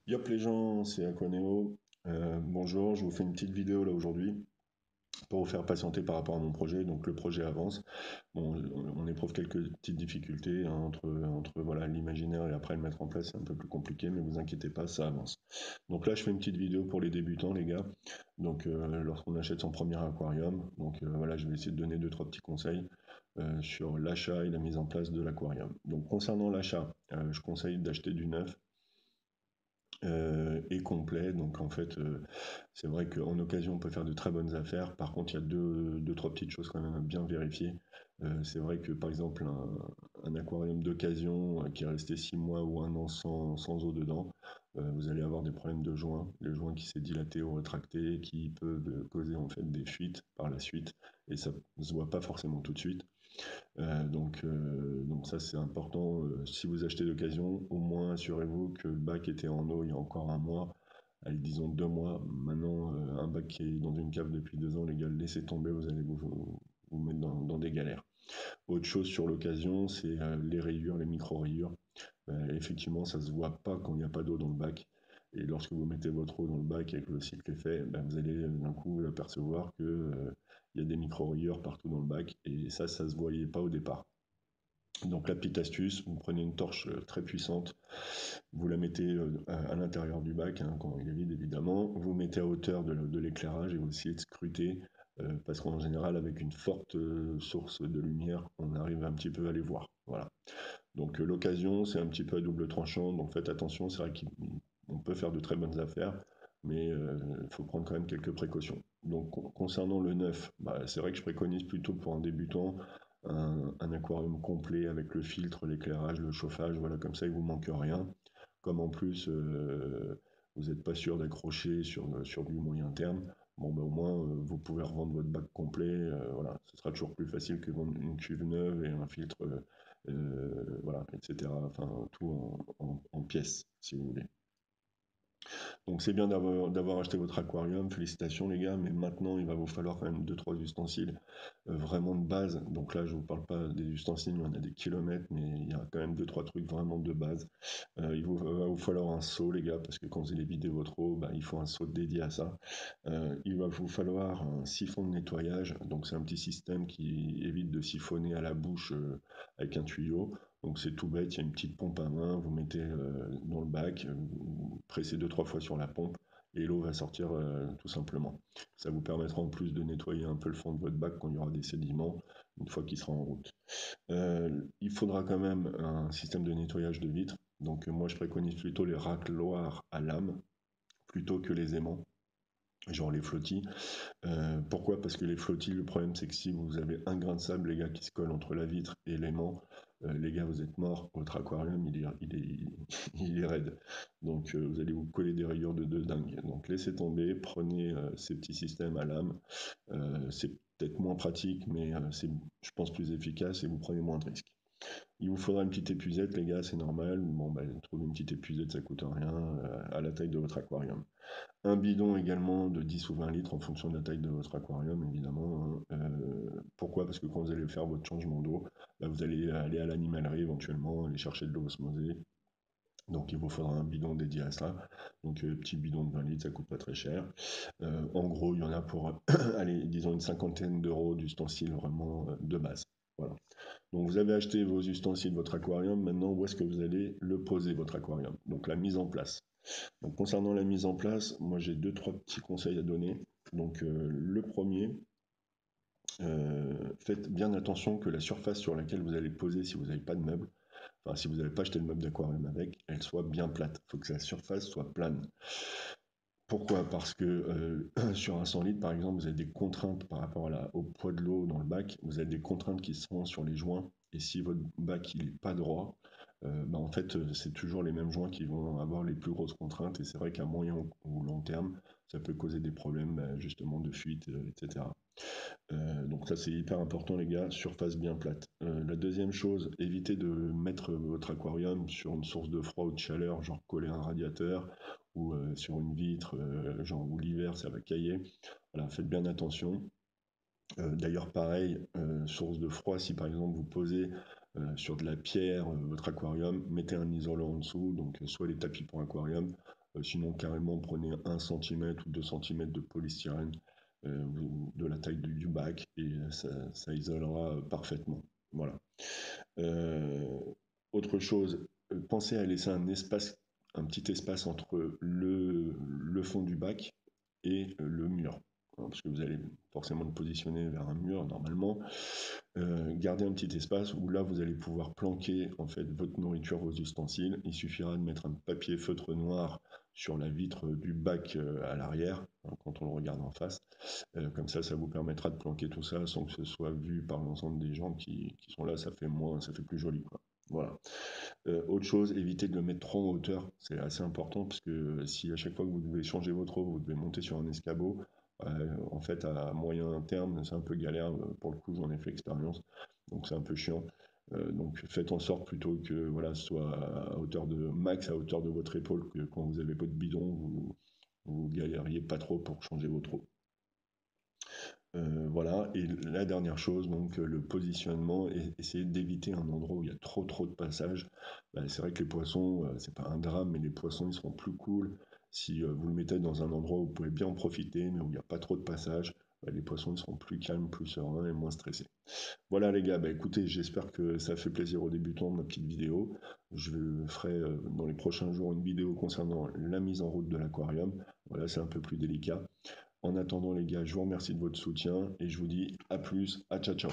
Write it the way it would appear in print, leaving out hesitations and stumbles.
Yop les gens, c'est Aquaneo. Bonjour, je vous fais une petite vidéo là aujourd'hui pour vous faire patienter par rapport à mon projet. Donc le projet avance. Bon, on éprouve quelques petites difficultés hein, entre voilà l'imaginaire et après le mettre en place, c'est un peu plus compliqué, mais vous inquiétez pas, ça avance. Donc là, je fais une petite vidéo pour les débutants, les gars. Donc lorsqu'on achète son premier aquarium, donc voilà, je vais essayer de donner deux trois petits conseils sur l'achat et la mise en place de l'aquarium. Donc concernant l'achat, je conseille d'acheter du neuf et complet. Donc en fait, c'est vrai qu'en occasion, on peut faire de très bonnes affaires. Par contre, il y a deux, trois petites choses quand même à bien vérifier. C'est vrai que par exemple, un aquarium d'occasion qui est resté 6 mois ou un an sans eau dedans, vous allez avoir des problèmes de joints, les joints qui s'est dilaté ou rétracté, qui peuvent causer en fait des fuites par la suite, et ça ne se voit pas forcément tout de suite. Donc ça c'est important. Si vous achetez d'occasion, au moins assurez-vous que le bac était en eau il y a encore un mois, allez, disons 2 mois. Maintenant, un bac qui est dans une cave depuis 2 ans, les gars, laissez tomber, vous allez vous mettre dans des galères. Autre chose sur l'occasion, c'est les rayures, les micro-rayures. Effectivement, ça se voit pas quand il n'y a pas d'eau dans le bac. Et lorsque vous mettez votre eau dans le bac et que le cycle est fait, ben, vous allez d'un coup apercevoir que il y a des micro-rayures partout dans le bac. Et ça se voyait pas au départ. Donc la petite astuce, vous prenez une torche très puissante, vous la mettez à l'intérieur du bac, hein, quand il est vide évidemment, vous mettez à hauteur de l'éclairage et vous essayez de scruter, parce qu'en général avec une forte source de lumière, on arrive un petit peu à les voir. Voilà. Donc l'occasion, c'est un petit peu à double tranchant, donc faites attention, c'est vrai qu'on peut faire de très bonnes affaires, mais il faut prendre quand même quelques précautions. Donc concernant le neuf, bah, c'est vrai que je préconise plutôt pour un débutant un aquarium complet avec le filtre, l'éclairage, le chauffage, voilà, comme ça il vous manque rien. Comme en plus vous n'êtes pas sûr d'accrocher sur du moyen terme, bon bah, au moins vous pouvez revendre votre bac complet, voilà, ce sera toujours plus facile que vendre une cuve neuve et un filtre voilà, etc. Enfin, tout en pièces, si vous voulez. Donc c'est bien d'avoir acheté votre aquarium, félicitations les gars, mais maintenant il va vous falloir quand même deux trois ustensiles vraiment de base. Donc là je vous parle pas des ustensiles, il y en a des kilomètres, mais il y a quand même deux trois trucs vraiment de base. Va vous falloir un seau les gars, parce que quand vous allez vider votre eau, bah, il faut un seau dédié à ça. Il va vous falloir un siphon de nettoyage, donc c'est un petit système qui évite de siphonner à la bouche avec un tuyau. Donc c'est tout bête, il y a une petite pompe à main, vous mettez dans le bac, vous pressez deux trois fois sur la pompe et l'eau va sortir tout simplement. Ça vous permettra en plus de nettoyer un peu le fond de votre bac quand il y aura des sédiments une fois qu'il sera en route. Il faudra quand même un système de nettoyage de vitres. Donc moi je préconise plutôt les racloirs à lame plutôt que les aimants, genre les flottis. Pourquoi? Parce que les flottis, le problème c'est que si vous avez un grain de sable, les gars, qui se colle entre la vitre et l'aimant, les gars, vous êtes morts. Votre aquarium, il est raide. Donc vous allez vous coller des rayures de dingue. Donc laissez tomber, prenez ces petits systèmes à lame. C'est peut-être moins pratique, mais c'est, je pense, plus efficace et vous prenez moins de risques. Il vous faudra une petite épuisette, les gars, c'est normal. Bon, bah, trouver une petite épuisette, ça coûte rien, à la taille de votre aquarium. Un bidon également de 10 ou 20 litres en fonction de la taille de votre aquarium, évidemment, hein. Pourquoi? Parce que quand vous allez faire votre changement d'eau, bah, vous allez aller à l'animalerie éventuellement, aller chercher de l'eau osmosée. Donc il vous faudra un bidon dédié à ça. Donc petit bidon de 20 litres, ça coûte pas très cher. En gros, il y en a pour, allez, disons une cinquantaine d'euros d'ustensiles vraiment de base. Voilà. Donc vous avez acheté vos ustensiles, votre aquarium. Maintenant, où est-ce que vous allez le poser, votre aquarium? Donc la mise en place. Donc, concernant la mise en place, moi j'ai deux, trois petits conseils à donner. Donc le premier, faites bien attention que la surface sur laquelle vous allez poser, si vous n'avez pas de meuble, enfin si vous n'avez pas acheté de meuble d'aquarium avec, elle soit bien plate. Il faut que la surface soit plane. Pourquoi? Parce que sur un 100 litres, par exemple, vous avez des contraintes par rapport au poids de l'eau dans le bac. Vous avez des contraintes qui seront sur les joints. Et si votre bac il n'est pas droit, bah, en fait, c'est toujours les mêmes joints qui vont avoir les plus grosses contraintes. Et c'est vrai qu'à moyen ou long terme, ça peut causer des problèmes bah, justement de fuite, etc. Donc ça, c'est hyper important, les gars. Surface bien plate. La deuxième chose, évitez de mettre votre aquarium sur une source de froid ou de chaleur, genre coller à un radiateur ou sur une vitre, genre où l'hiver ça va cailler. Voilà, faites bien attention. D'ailleurs, pareil, source de froid, si par exemple vous posez sur de la pierre votre aquarium, mettez un isolant en dessous, donc soit les tapis pour aquarium, Sinon, carrément, prenez 1 cm ou 2 cm de polystyrène de la taille du bac et ça isolera parfaitement. Voilà. Euh, Autre chose, pensez à laisser un petit espace entre le fond du bac et le mur, hein, parce que vous allez forcément le positionner vers un mur normalement. Gardez un petit espace où là vous allez pouvoir planquer en fait votre nourriture, vos ustensiles. Il suffira de mettre un papier feutre noir sur la vitre du bac à l'arrière, hein, quand on le regarde en face. Comme ça vous permettra de planquer tout ça sans que ce soit vu par l'ensemble des gens qui sont là. Ça fait plus joli, quoi. Voilà. Autre chose, évitez de le mettre trop en hauteur. C'est assez important parce que si à chaque fois que vous devez changer votre eau, vous devez monter sur un escabeau, en fait, à moyen terme, c'est un peu galère. Pour le coup, j'en ai fait expérience, donc c'est un peu chiant. Donc faites en sorte plutôt que voilà, ce soit à hauteur de max, à hauteur de votre épaule, que quand vous avez votre bidon, vous galériez pas trop pour changer votre eau. Voilà, et la dernière chose, donc le positionnement, et essayer d'éviter un endroit où il y a trop de passages. Bah, c'est vrai que les poissons, c'est pas un drame, mais les poissons ils seront plus cool si vous le mettez dans un endroit où vous pouvez bien en profiter, mais où il n'y a pas trop de passages. Bah, les poissons ils seront plus calmes, plus sereins et moins stressés. Voilà les gars, bah écoutez, j'espère que ça fait plaisir aux débutants ma petite vidéo. Je ferai dans les prochains jours une vidéo concernant la mise en route de l'aquarium. Voilà, c'est un peu plus délicat. En attendant les gars, je vous remercie de votre soutien et je vous dis à plus, à ciao ciao.